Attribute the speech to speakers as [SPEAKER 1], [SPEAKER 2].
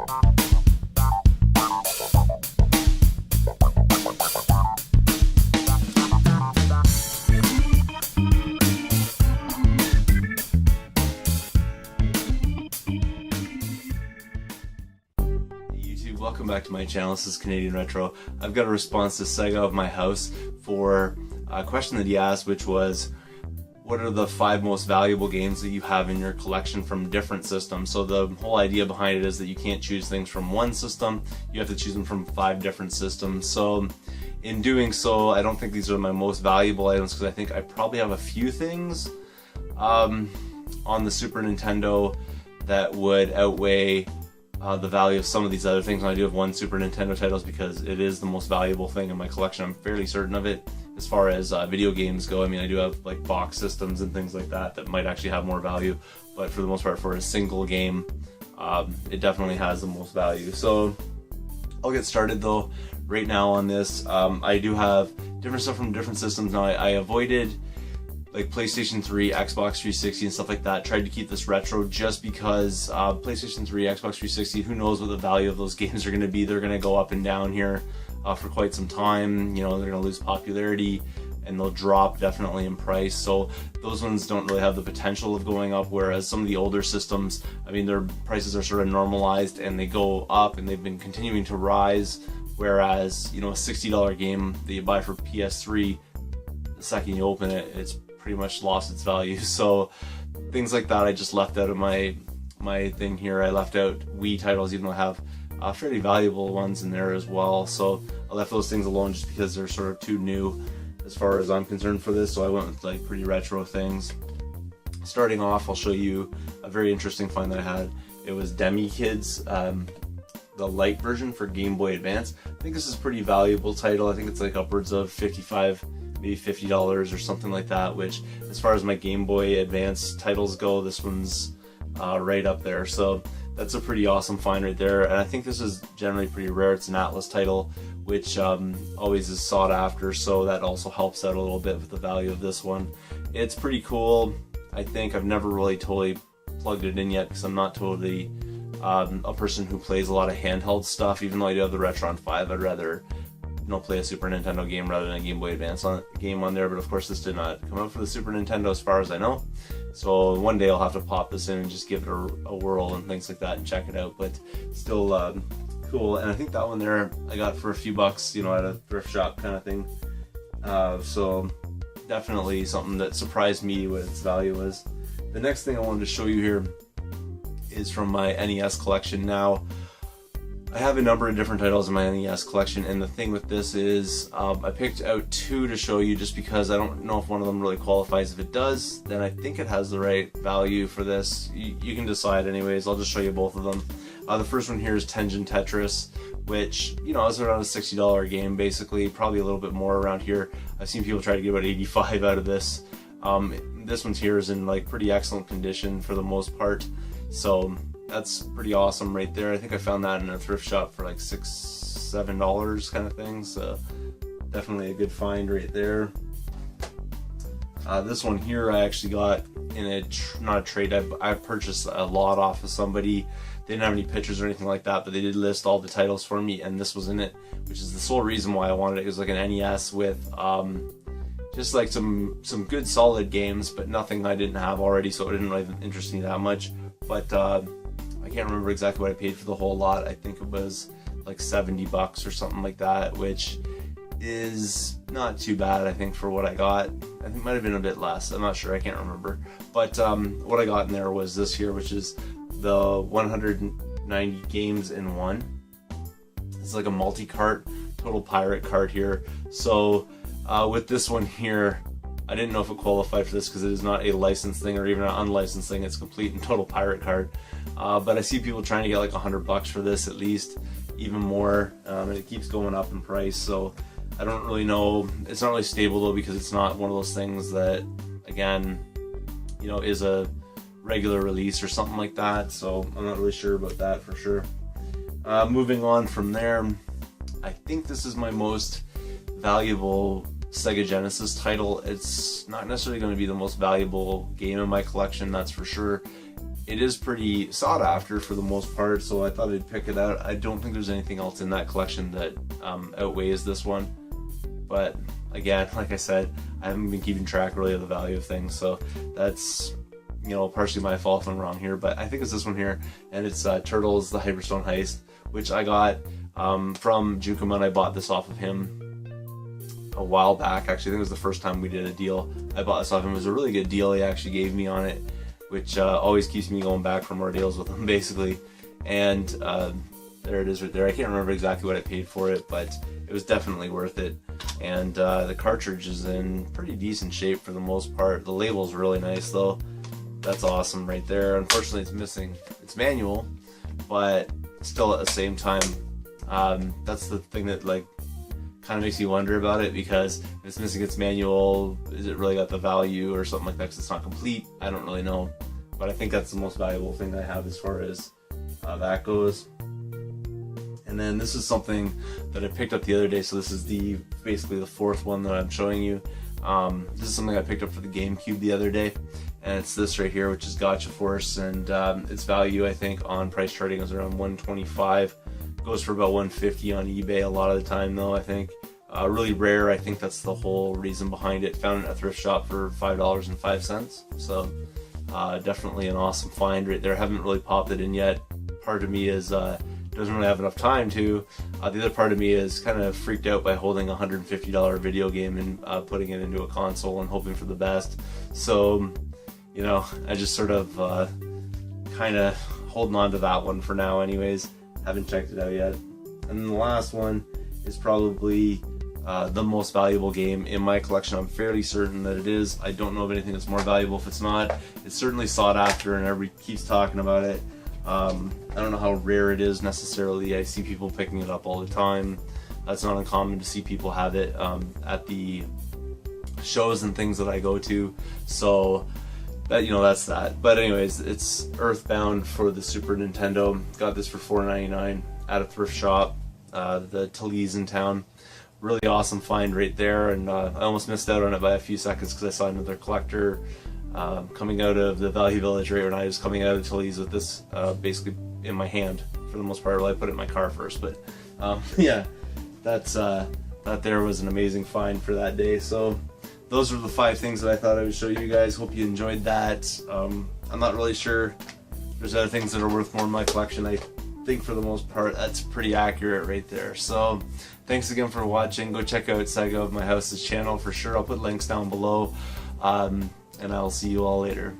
[SPEAKER 1] Welcome back to my channel. This is Canadian Retro. I've got a response to SegaofmyHouse for a question that he asked, which was, what are the 5 most valuable games that you have in your collection from different systems? So the whole idea behind it is that you can't choose things from one system, you have to choose them from 5 different systems. So in doing so, I don't think these are my most valuable items, because I think I probably have a few things on the Super Nintendo that would outweigh the value of some of these other things. And I do have one Super Nintendo titles because it is the most valuable thing in my collection. I'm fairly certain of it. As far as video games go, I mean, I do have like box systems and things like that that might actually have more value, but for the most part, for a single game, it definitely has the most value. So I'll get started though right now on this. I do have different stuff from different systems. Now I avoided like PlayStation 3, Xbox 360 and stuff like that. Tried to keep this retro just because PlayStation 3, Xbox 360, who knows what the value of those games are going to be. They're going to go up and down here for quite some time. You know, they're going to lose popularity and they'll drop definitely in price. So those ones don't really have the potential of going up, whereas some of the older systems, I mean, their prices are sort of normalized and they go up and they've been continuing to rise. Whereas, you know, a $60 game that you buy for PS3, the second you open it, it's pretty much lost its value. So things like that I just left out of my thing here. I left out Wii titles, even though I have fairly valuable ones in there as well. So I left those things alone just because they're sort of too new as far as I'm concerned for this. So I went with like pretty retro things. Starting off, I'll show you a very interesting find that I had. It was Demi Kids, the light version for Game Boy Advance. I think this is a pretty valuable title. I think it's like upwards of $55, maybe $50 or something like that, which as far as my Game Boy Advance titles go, this one's right up there. So that's a pretty awesome find right there. And I think this is generally pretty rare. It's an Atlas title, which always is sought after, so that also helps out a little bit with the value of this one. It's pretty cool. I think I've never really totally plugged it in yet because I'm not totally a person who plays a lot of handheld stuff. Even though I do have the Retron 5, I'd rather play a Super Nintendo game rather than a Game Boy Advance game on there. But of course this did not come out for the Super Nintendo as far as I know, so one day I'll have to pop this in and just give it a whirl and things like that and check it out. But still cool. And I think that one there I got for a few bucks, you know, at a thrift shop kind of thing. So definitely something that surprised me what its value was. The next thing I wanted to show you here is from my NES collection. Now I have a number of different titles in my NES collection, and the thing with this is I picked out 2 to show you just because I don't know if one of them really qualifies. If it does, then I think it has the right value for this. You can decide anyways. I'll just show you both of them. The first one here is Tengen Tetris, which, you know, is around a $60 game basically, probably a little bit more around here. I've seen people try to get about 85 out of this. This one's here is in like pretty excellent condition for the most part, so that's pretty awesome right there. I think I found that in a thrift shop for like $6, $7 kind of thing, so definitely a good find right there. This one here I actually got in a, not a trade, I purchased a lot off of somebody. They didn't have any pictures or anything like that, but they did list all the titles for me, and this was in it, which is the sole reason why I wanted it. It was like an NES with just like some good solid games, but nothing I didn't have already, so it didn't really interest me that much. But I can't remember exactly what I paid for the whole lot. I think it was like $70 or something like that, which is not too bad, I think, for what I got. I think it might have been a bit less, I'm not sure, I can't remember. But what I got in there was this here, which is the 190 games in one. It's like a multi-cart, total pirate cart here. So with this one here, I didn't know if it qualified for this because it is not a licensed thing or even an unlicensed thing. It's complete and total pirate card. But I see people trying to get like $100 for this at least, even more, and it keeps going up in price. So I don't really know. It's not really stable though, because it's not one of those things that, again, you know, is a regular release or something like that. So I'm not really sure about that for sure. Moving on from there, I think this is my most valuable Sega Genesis title. It's not necessarily going to be the most valuable game in my collection, that's for sure. it is pretty sought after for the most part, so I thought I'd pick it out. I don't think there's anything else in that collection that outweighs this one, but again, like I said, I haven't been keeping track really of the value of things, so that's, you know, partially my fault if I'm wrong here, but I think it's this one here, and it's Turtles: The Hyperstone Heist, which I got from Jukuma, and I bought this off of him a while back. Actually, I think it was the first time we did a deal. I bought this off him. It was a really good deal he actually gave me on it, which always keeps me going back for more deals with him, basically. And there it is right there. I can't remember exactly what I paid for it, but it was definitely worth it. And the cartridge is in pretty decent shape for the most part. The label's really nice though. That's awesome right there. Unfortunately, it's missing its manual, but still at the same time, that's the thing that like kind of makes you wonder about it, because if it's missing its manual, is it really got the value or something like that, because it's not complete? I don't really know, but I think that's the most valuable thing I have as far as that goes. And then this is something that I picked up the other day, so this is basically the fourth one that I'm showing you. This is something I picked up for the GameCube the other day, and it's this right here, which is Gotcha Force, and its value I think on price charting is around $125. Goes for about $150 on eBay a lot of the time though, I think. Really rare, I think that's the whole reason behind it. Found it at a thrift shop for $5.05, so definitely an awesome find right there. Haven't really popped it in yet. Part of me is doesn't really have enough time to. The other part of me is kind of freaked out by holding a $150 video game and putting it into a console and hoping for the best. So, you know, I just sort of kind of holding on to that one for now anyways. Haven't checked it out yet. And then the last one is probably the most valuable game in my collection. I'm fairly certain that it is. I don't know of anything that's more valuable if it's not. It's certainly sought after and everybody keeps talking about it. I don't know how rare it is necessarily. I see people picking it up all the time. It's not uncommon to see people have it at the shows and things that I go to. So that, you know, that's that. But anyways, it's Earthbound for the Super Nintendo. Got this for $4.99 at a thrift shop, the Talese in town. Really awesome find right there, and I almost missed out on it by a few seconds because I saw another collector coming out of the Value Village right when I was coming out of Talese with this basically in my hand for the most part. Well, I put it in my car first, but yeah, that there was an amazing find for that day. So those are the 5 things that I thought I would show you guys. Hope you enjoyed that. I'm not really sure. There's other things that are worth more in my collection. I think for the most part that's pretty accurate right there. So thanks again for watching. Go check out SegaofmyHouse's channel for sure. I'll put links down below. And I'll see you all later.